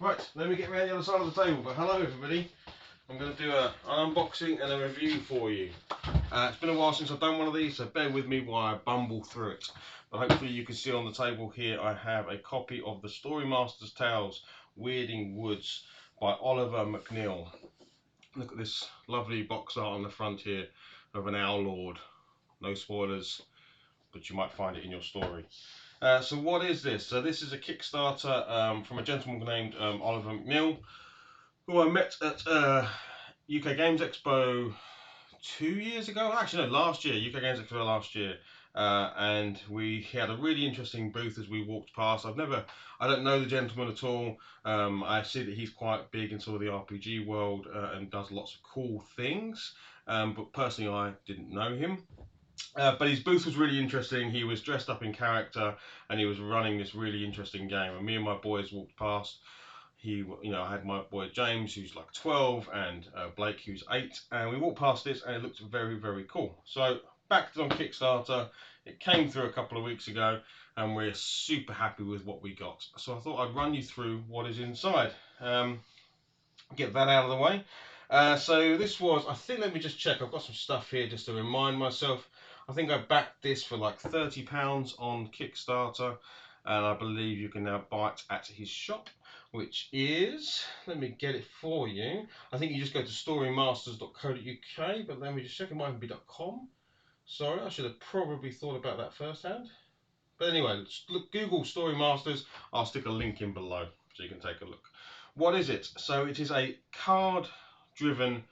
Right, let me get around the other side of the table. But hello everybody. I'm going to do an unboxing and a review for you. It's been a while since I've done one of these, so bear with me while I bumble through it. But hopefully you can see on the table here I have a copy of the StoryMaster's Tales Weirding Woods by Oliver McNeil. Look at this lovely box art on the front here of an owl lord. No spoilers, but you might find it in your story. So what is this? So this is a Kickstarter from a gentleman named Oliver McNeil, who I met at UK Games Expo 2 years ago. Actually, no, last year. UK Games Expo last year. And we had a really interesting booth as we walked past. I don't know the gentleman at all. I see that he's quite big in sort of the RPG world and does lots of cool things. But personally, I didn't know him. But his booth was really interesting. He was dressed up in character, and he was running this really interesting game. And me and my boys walked past. I had my boy James, who's like 12, and Blake, who's 8, and we walked past this, and it looked very, very cool. So backed it on Kickstarter. It came through a couple of weeks ago, and we're super happy with what we got. So I thought I'd run you through what is inside. Get that out of the way. So this was, I think, let me just check. I've got some stuff here just to remind myself. I think I backed this for like £30 on Kickstarter, and I believe you can now buy it at his shop, which is, let me get it for you. I think you just go to storymasters.co.uk, but let me just check. It might even be .com. Sorry, I should have probably thought about that firsthand. But anyway, look, Google StoryMasters. I'll stick a link in below so you can take a look. What is it? So it is a card-driven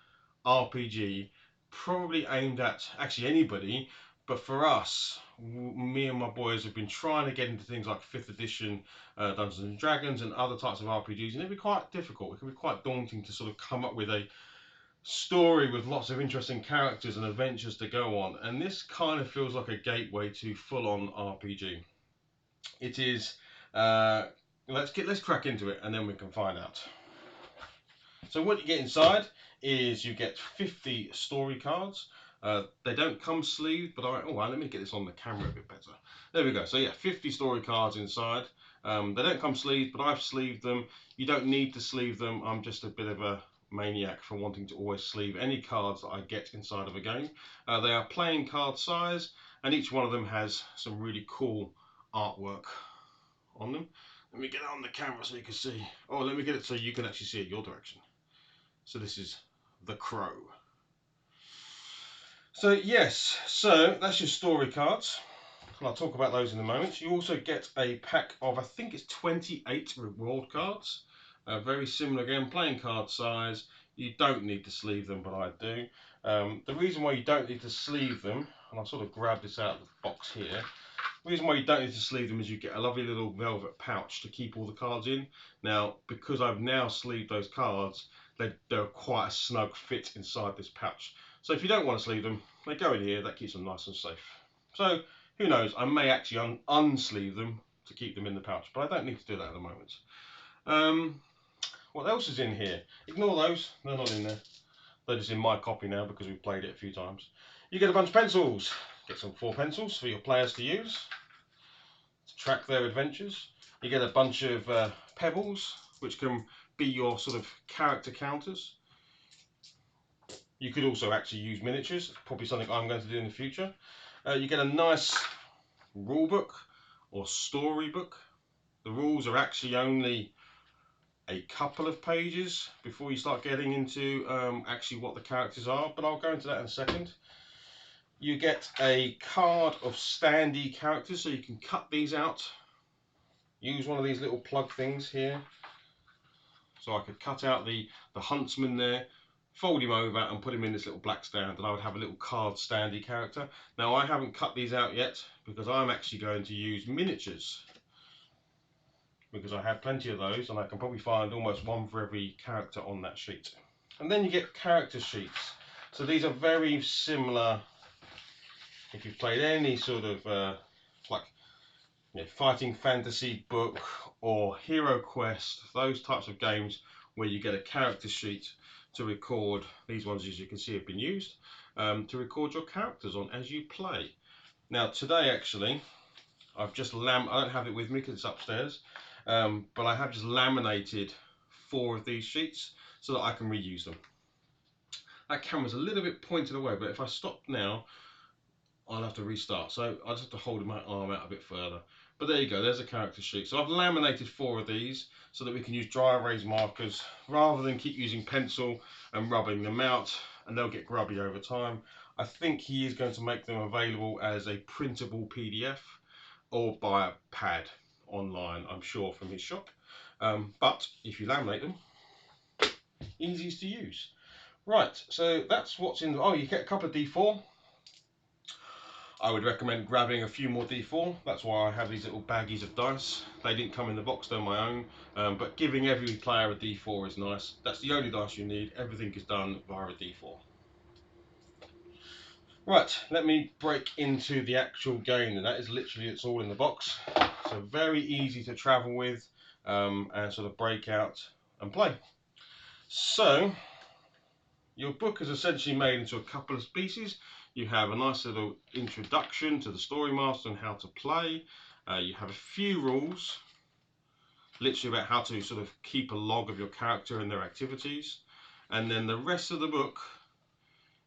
RPG, probably aimed at actually anybody, but for us, me and my boys have been trying to get into things like 5th edition Dungeons and Dragons and other types of RPGs, and it'd be quite difficult. It can be quite daunting to sort of come up with a story with lots of interesting characters and adventures to go on, and this kind of feels like a gateway to full-on RPG. It is. Let's crack into it, and then we can find out. So what you get inside is you get 50 story cards. They don't come sleeved, but let me get this on the camera a bit better. There we go. So yeah, 50 story cards inside. They don't come sleeved, but I've sleeved them. You don't need to sleeve them. I'm just a bit of a maniac for wanting to always sleeve any cards that I get inside of a game. They are playing card size, and each one of them has some really cool artwork on them. Let me get it on the camera so you can see. Oh, let me get it so you can actually see it your direction. So this is the Crow. So yes, so that's your story cards. And I'll talk about those in a moment. You also get a pack of, I think it's 28 reward cards. Very similar again, playing card size. You don't need to sleeve them, but I do. The reason why you don't need to sleeve them, and I'll sort of grab this out of the box here. The reason why you don't need to sleeve them is you get a lovely little velvet pouch to keep all the cards in. Now, because I've now sleeved those cards, they're quite a snug fit inside this pouch. So if you don't want to sleeve them, they go in here. That keeps them nice and safe. So who knows? I may actually unsleeve them to keep them in the pouch, but I don't need to do that at the moment. What else is in here? Ignore those. They're not in there. They're just in my copy now because we've played it a few times. You get a bunch of pencils. Get some 4 pencils for your players to use to track their adventures. You get a bunch of pebbles, which can be your sort of character counters. You could also actually use miniatures. It's probably something I'm going to do in the future. You get a nice rule book or story book. The rules are actually only a couple of pages before you start getting into actually what the characters are, but I'll go into that in a second. You get a card of standee characters, so you can cut these out. Use one of these little plug things here. So I could cut out the huntsman there, fold him over and put him in this little black stand, and I would have a little card standee character. Now I haven't cut these out yet because I'm actually going to use miniatures, because I have plenty of those and I can probably find almost one for every character on that sheet. And then you get character sheets. So these are very similar. If you've played any sort of fighting fantasy book or Hero Quest, those types of games where you get a character sheet to record, these ones as you can see have been used, to record your characters on as you play. Now today actually, I don't have it with me because it's upstairs, but I have just laminated 4 of these sheets so that I can reuse them. That camera's a little bit pointed away, but if I stop now, I'll have to restart. So I'll just have to hold my arm out a bit further. But there you go, there's a character sheet. So I've laminated 4 of these so that we can use dry erase markers rather than keep using pencil and rubbing them out, and they'll get grubby over time. I think he is going to make them available as a printable PDF or by a pad online, I'm sure, from his shop. But if you laminate them, easiest to use. Right, so that's what's in. Oh, you get a couple of D4. I would recommend grabbing a few more D4. That's why I have these little baggies of dice. They didn't come in the box, they're my own. But giving every player a D4 is nice. That's the only dice you need. Everything is done via a D4. Right, let me break into the actual game, and that is literally, it's all in the box. So very easy to travel with and sort of break out and play. So your book is essentially made into a couple of pieces. You have a nice little introduction to the StoryMaster and how to play. You have a few rules, literally about how to sort of keep a log of your character and their activities. And then the rest of the book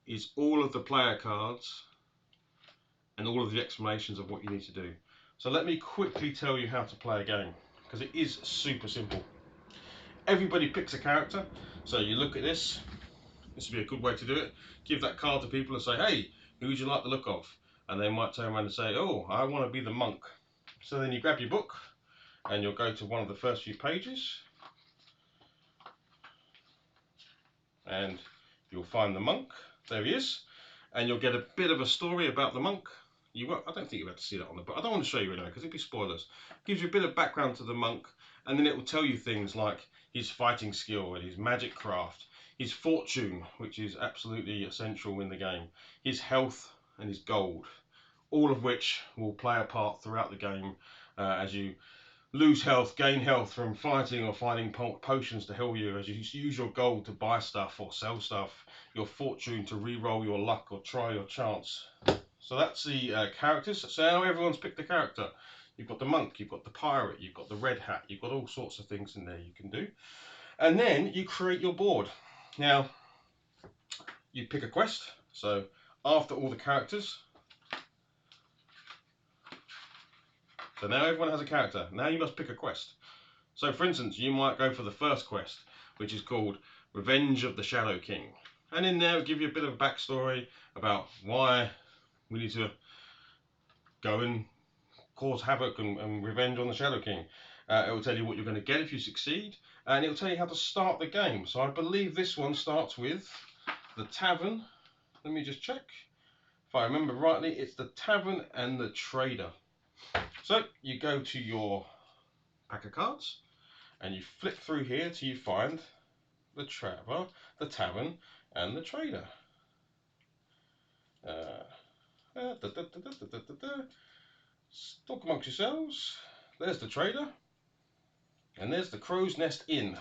is all of the player cards and all of the explanations of what you need to do. So let me quickly tell you how to play a game, because it is super simple. Everybody picks a character. So you look at this. This would be a good way to do it. Give that card to people and say, hey, who would you like the look of? And they might turn around and say, oh, I want to be the monk. So then you grab your book and you'll go to one of the first few pages and you'll find the monk. There he is. And you'll get a bit of a story about the monk. I don't think you'll be able to see that on the book. I don't want to show you anyway because it'd be spoilers. Gives you a bit of background to the monk, and then it will tell you things like his fighting skill and his magic craft, his fortune, which is absolutely essential in the game, his health and his gold, all of which will play a part throughout the game as you lose health, gain health from fighting or finding potions to heal you, as you use your gold to buy stuff or sell stuff, your fortune to re-roll your luck or try your chance. So that's the characters. So now everyone's picked a character. You've got the monk, you've got the pirate, you've got the red hat, you've got all sorts of things in there you can do. And then you create your board. Now, you pick a quest. So after all the characters, so now everyone has a character. Now you must pick a quest. So for instance, you might go for the first quest, which is called Revenge of the Shadow King. And in there, it'll give you a bit of a backstory about why we need to go and cause havoc and revenge on the Shadow King. It will tell you what you're going to get if you succeed, and it will tell you how to start the game. So I believe this one starts with the tavern. Let me just check. If I remember rightly, it's the tavern and the trader. So you go to your pack of cards, and you flip through here till you find the tavern, and the trader. Talk amongst yourselves. There's the trader, and there's the Crow's Nest Inn.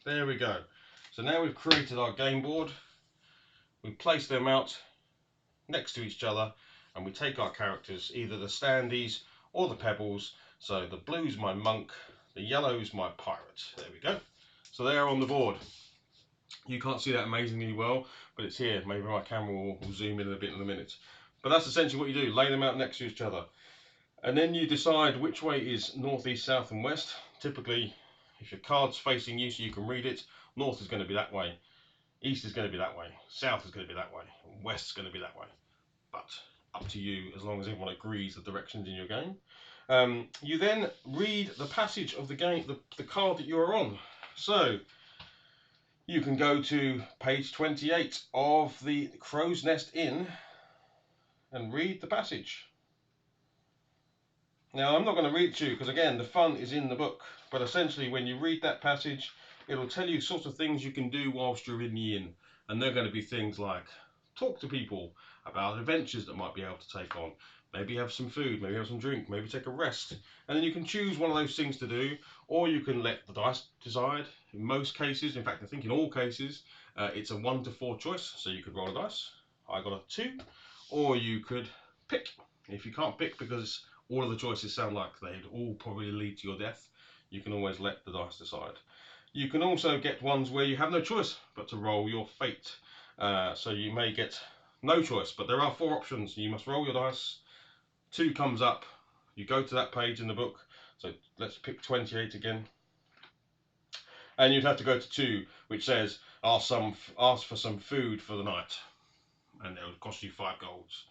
There we go. So now we've created our game board. We place them out next to each other, and we take our characters, either the standees or the pebbles. So the blue's my monk, the yellow's my pirate. There we go. So they're on the board. You can't see that amazingly well, but it's here. Maybe my camera will zoom in a bit in a minute. But that's essentially what you do. Lay them out next to each other. And then you decide which way is north, east, south and west. Typically, if your card's facing you so you can read it, north is going to be that way, east is going to be that way, south is going to be that way, and west is going to be that way. But up to you, as long as everyone agrees the directions in your game. You then read the passage of the game, the card that you're on. So you can go to page 28 of the Crow's Nest Inn and read the passage. Now, I'm not going to read it to you because, again, the fun is in the book. But essentially, when you read that passage, it'll tell you sorts of things you can do whilst you're in the inn. And they're going to be things like talk to people about adventures that might be able to take on. Maybe have some food, maybe have some drink, maybe take a rest. And then you can choose one of those things to do, or you can let the dice decide. In most cases, in fact, I think in all cases, it's a 1 to 4 choice. So you could roll a dice. I got a 2. Or you could pick. If you can't pick because all of the choices sound like they'd all probably lead to your death, you can always let the dice decide. You can also get ones where you have no choice but to roll your fate. So you may get no choice, but there are 4 options. You must roll your dice. 2 comes up. You go to that page in the book. So let's pick 28 again. And you'd have to go to 2, which says ask for some food for the night, and it will cost you 5 golds.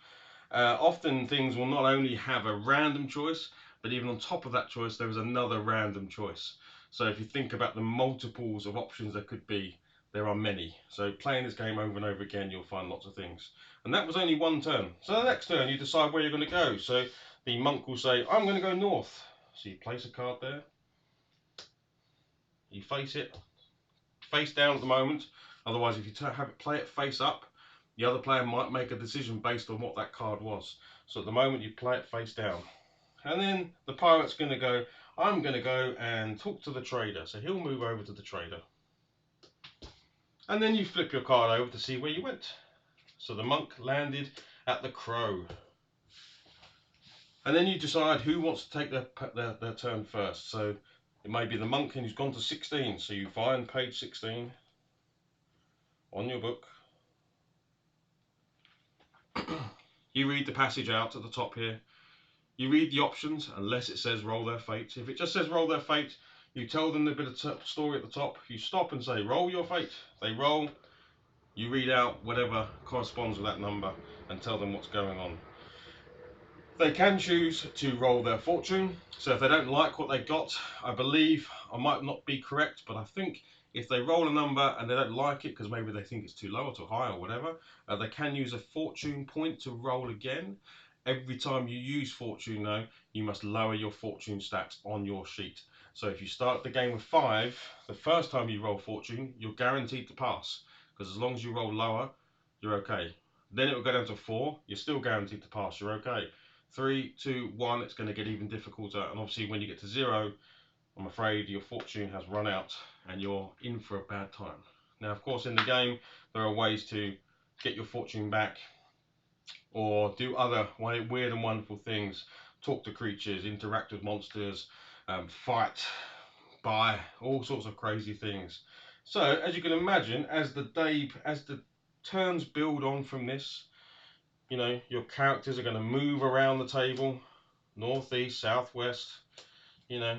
Often things will not only have a random choice, but even on top of that choice there is another random choice. So if you think about the multiples of options there could be, there are many. So playing this game over and over again, you'll find lots of things. And that was only 1 turn. So the next turn you decide where you're going to go. So the monk will say, I'm going to go north. So you place a card there. You face it. Face down at the moment. Otherwise, if you play it face up, the other player might make a decision based on what that card was. So at the moment you play it face down. And then the pirate's going to go, I'm going to go and talk to the trader. So he'll move over to the trader. And then you flip your card over to see where you went. So the monk landed at the crow. And then you decide who wants to take their turn first. So it may be the monk, and he's gone to 16. So you find page 16 on your book. You read the passage out at the top here. You read the options unless it says roll their fate. If it just says roll their fate, you tell them the bit of story at the top. You stop and say roll your fate. They roll. You read out whatever corresponds with that number and tell them what's going on. They can choose to roll their fortune. So if they don't like what they got, I believe, I might not be correct, but I think if they roll a number and they don't like it because maybe they think it's too low or too high or whatever, they can use a fortune point to roll again. Every time you use fortune though, you must lower your fortune stats on your sheet. So if you start the game with 5, the first time you roll fortune, you're guaranteed to pass, because as long as you roll lower, you're okay. Then it will go down to 4, you're still guaranteed to pass, you're okay. 3, 2, 1, it's going to get even difficulter, and obviously when you get to 0, I'm afraid your fortune has run out and you're in for a bad time. Now of course in the game there are ways to get your fortune back or do other weird and wonderful things, talk to creatures, interact with monsters, fight, buy, all sorts of crazy things. So as you can imagine, as the turns build on from this, you know, your characters are going to move around the table, northeast, southwest, you know,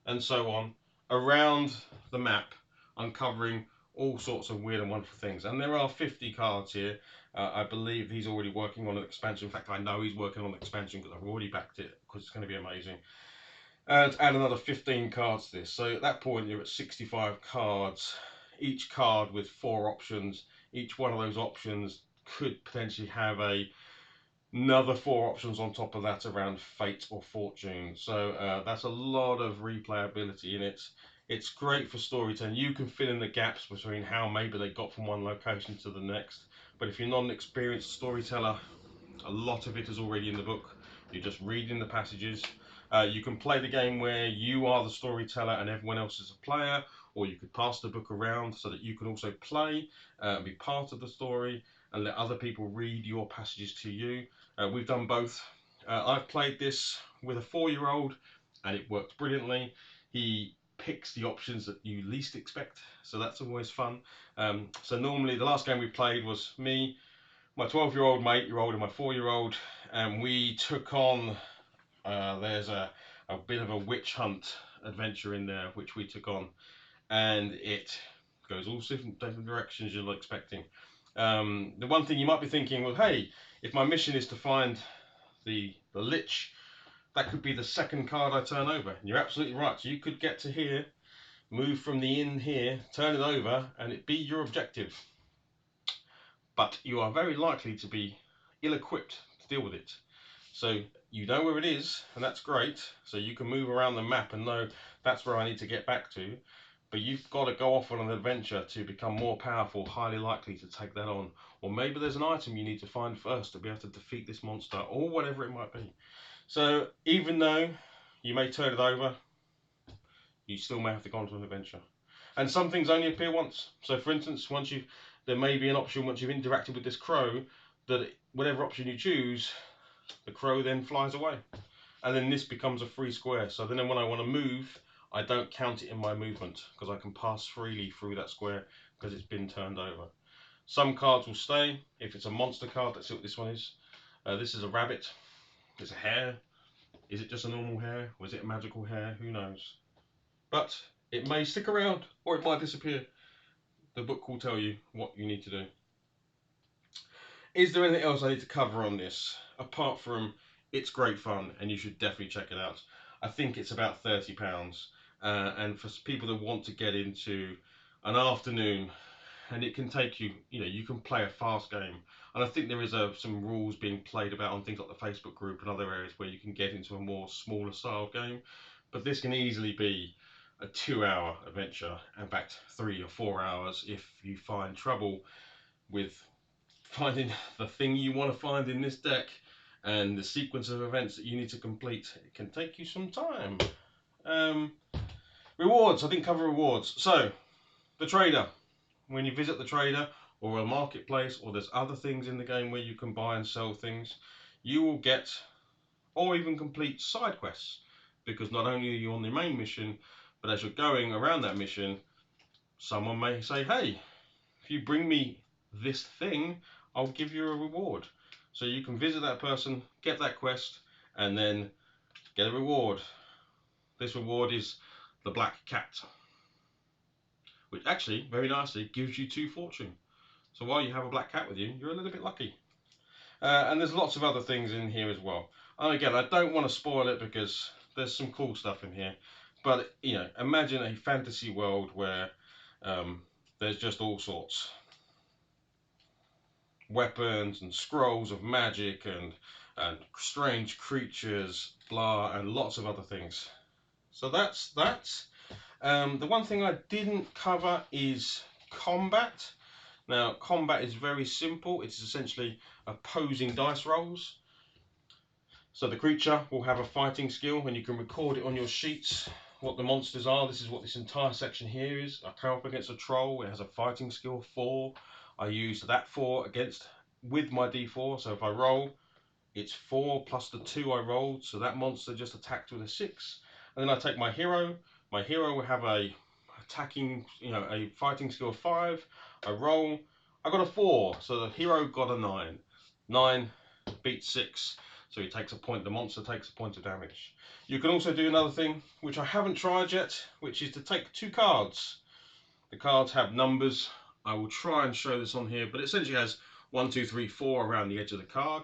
and so on, around the map, uncovering all sorts of weird and wonderful things. And there are 50 cards here. I believe he's already working on an expansion. In fact, I know he's working on an expansion because I've already backed it, because it's going to be amazing. And add another 15 cards to this. So at that point, you're at 65 cards, each card with 4 options. Each one of those options could potentially have another 4 options on top of that around fate or fortune. So that's a lot of replayability in it. It's great for storytelling. You can fill in the gaps between how maybe they got from one location to the next. But if you're not an experienced storyteller, a lot of it is already in the book. You're just reading the passages. You can play the game where you are the storyteller and everyone else is a player, or you could pass the book around so that you can also play and be part of the story and let other people read your passages to you. We've done both. I've played this with a 4-year-old and it works brilliantly. He picks the options that you least expect, so that's always fun. So normally the last game we played was me, my 12-year-old, my 8-year-old and my 4-year-old, and we took on, there's a bit of a witch hunt adventure in there which we took on, and it goes all different directions you're not expecting. The one thing you might be thinking, well, hey, if my mission is to find the lich, that could be the second card I turn over. And you're absolutely right. So you could get to here, move from the inn here, turn it over, and it be your objective. But you are very likely to be ill-equipped to deal with it. So you know where it is, and that's great. So you can move around the map and know that's where I need to get back to. But you've got to go off on an adventure to become more powerful, highly likely to take that on. Or maybe there's an item you need to find first to be able to defeat this monster, or whatever it might be. So even though you may turn it over, you still may have to go on to an adventure. And some things only appear once. So for instance, there may be an option once you've interacted with this crow, that whatever option you choose, the crow then flies away. And then this becomes a free square. So then when I want to move, I don't count it in my movement because I can pass freely through that square because it's been turned over. Some cards will stay. If it's a monster card, let's see what this one is. This is a rabbit. It's a hare. Is it just a normal hare? Or is it a magical hare? Who knows? But it may stick around or it might disappear. The book will tell you what you need to do. Is there anything else I need to cover on this? Apart from it's great fun and you should definitely check it out. I think it's about £30. And for people that want to get into an afternoon, and it can take you, you can play a fast game. And I think there is some rules being played about on things like the Facebook group and other areas where you can get into a more smaller style game. But this can easily be a 2-hour adventure, in fact 3 or 4 hours if you find trouble with finding the thing you want to find in this deck and the sequence of events that you need to complete. It can take you some time. Rewards, I didn't cover rewards. So, the trader. When you visit the trader or a marketplace, or there's other things in the game where you can buy and sell things, you will get or even complete side quests, because not only are you on the main mission, but as you're going around that mission, someone may say, hey, if you bring me this thing, I'll give you a reward. So you can visit that person, get that quest, and then get a reward. This reward is the black cat, which actually, very nicely, gives you 2 fortune. So while you have a black cat with you, you're a little bit lucky. And there's lots of other things in here as well. And again, I don't want to spoil it because there's some cool stuff in here. But, imagine a fantasy world where there's just all sorts. Weapons and scrolls of magic and strange creatures, blah, and lots of other things. So that's that. The one thing I didn't cover is combat. Now, combat is very simple. It's essentially opposing dice rolls. So the creature will have a fighting skill, and you can record it on your sheets what the monsters are. This is what this entire section here is. I come up against a troll. It has a fighting skill 4. I use that 4 with my d4. So if I roll, it's 4 plus the 2 I rolled. So that monster just attacked with a 6. And then I take my hero. My hero will have a fighting skill 5. I roll. I got a 4. So the hero got a 9. 9 beats 6. So he takes a point. The monster takes a point of damage. You can also do another thing, which I haven't tried yet, which is to take 2 cards. The cards have numbers. I will try and show this on here, but it essentially has 1, 2, 3, 4 around the edge of the card,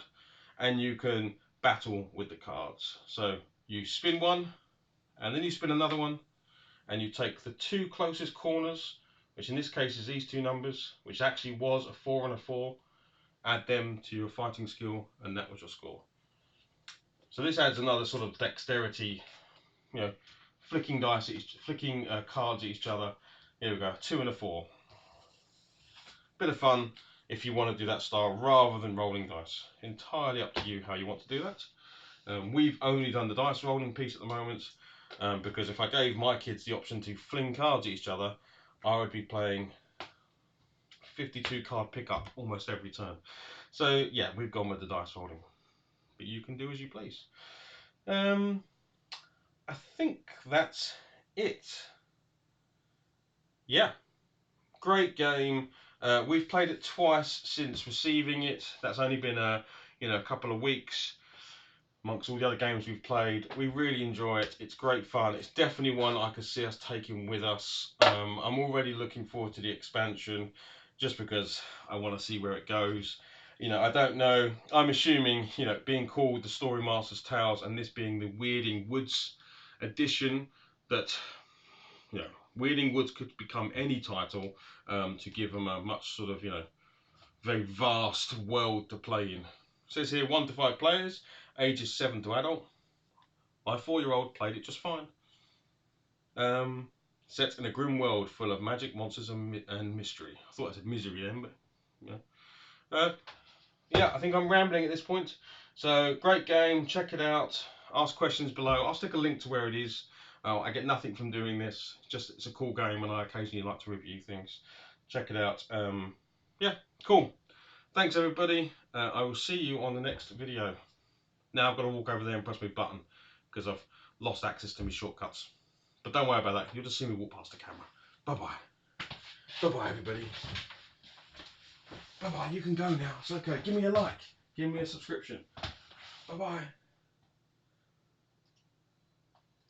and you can battle with the cards. So you spin one, and then you spin another one, and you take the 2 closest corners, which in this case is these 2 numbers, which actually was a 4 and a 4. Add them to your fighting skill, and that was your score. So this adds another sort of dexterity, flicking cards at each other. Here we go, 2 and a 4. Bit of fun if you want to do that style rather than rolling dice. Entirely up to you how you want to do that. We've only done the dice rolling piece at the moment, because if I gave my kids the option to fling cards at each other, I would be playing 52 card pickup almost every turn. So yeah, we've gone with the dice rolling. But you can do as you please. I think that's it. Yeah, great game. We've played it twice since receiving it. That's only been a couple of weeks. Amongst all the other games we've played, we really enjoy it. It's great fun. It's definitely one I could see us taking with us. I'm already looking forward to the expansion, just because I want to see where it goes. I don't know. I'm assuming, being called the StoryMaster's Tales and this being the Weirding Woods edition, that, Weirding Woods could become any title to give them a much sort of, very vast world to play in. It says here 1 to 5 players, ages 7 to adult. My 4-year-old played it just fine. Set in a grim world full of magic, monsters, and mystery. I thought I said misery then, but yeah, I think I'm rambling at this point. So great game, check it out. Ask questions below. I'll stick a link to where it is. I get nothing from doing this. It's a cool game, and I occasionally like to review things. Check it out. Yeah, cool. Thanks everybody. I will see you on the next video. Now I've got to walk over there and press my button because I've lost access to my shortcuts. But don't worry about that. You'll just see me walk past the camera. Bye-bye. Bye-bye, everybody. Bye-bye. You can go now. It's okay. Give me a like. Give me a subscription. Bye-bye.